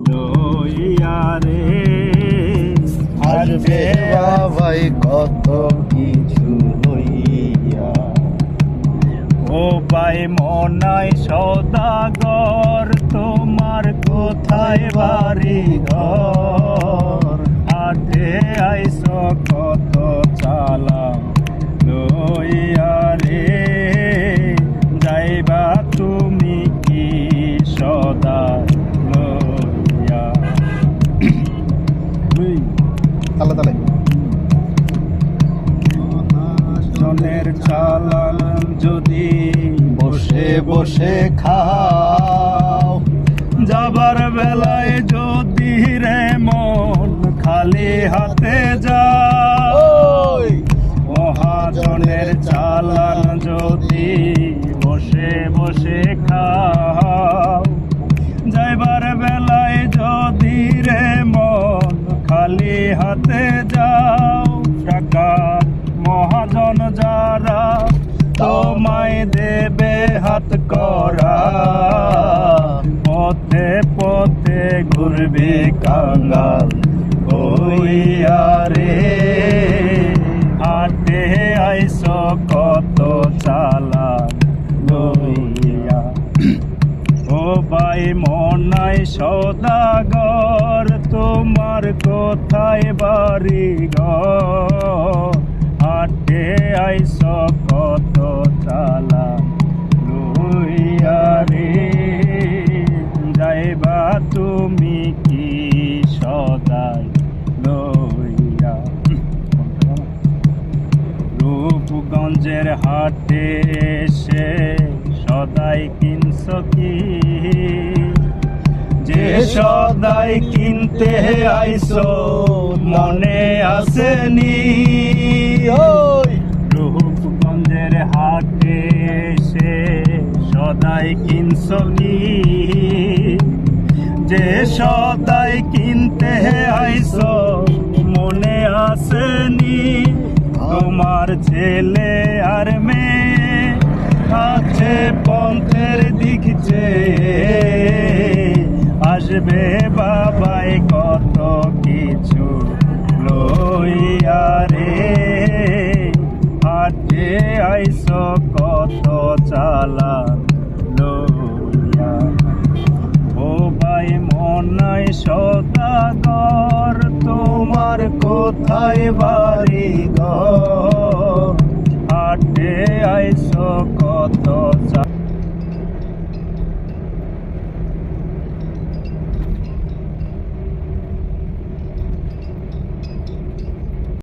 লইয়া রে। আসবে বাবাই কত কিছু লইয়া। ও ভাই মনাই সদাগর তোমার কোথায় বাড়ি ঘর? হাটে আইস কত চালা লইয়া রে। যাইবা তুমি কি সদা লইয়া? তালে তালে জনের চালান যদি বসে বসে খাও, যাবার বেলায় যদি রে মন খালি হাতে যাও। মহাজনের চালান যদি বসে বসে খাও, যাইবার বেলায় যদি রে মন খালি হাতে যাও। টাকা মহাজন যারা তোমায় দেবে হাত করা, পথে পথে ঘুরবে কাঙ্গাল হইয়া রে। হাটে আইস কত চালান লইয়া। ও ভাই মনাই সদাগর তোমার কোথায় বাড়ি ঘর? হাটে আইস কত চালান লইয়া রে। যাইবা তুমি কি সদাই লইয়া? রূপগঞ্জের হাটে এসে সদাই কিনছ কি? যে সদাই কিনতে আইসো মনে আসেনি? রূপগঞ্জের হাটে এসে সদাই কিনছ কি? যে সদাই কিনতে আইসো মনে আসেনি? তোমার ছেলে আর মেয়ে আছে পন্থের দিক চেয়ে, আসবে বাবাই কত কিছু লইয়া রে। হাটে আইস কত চালান লইয়া। ও ভাই মনাই সদাগর তোমার কোথায় বাড়ি ঘর? হাটে আইস কত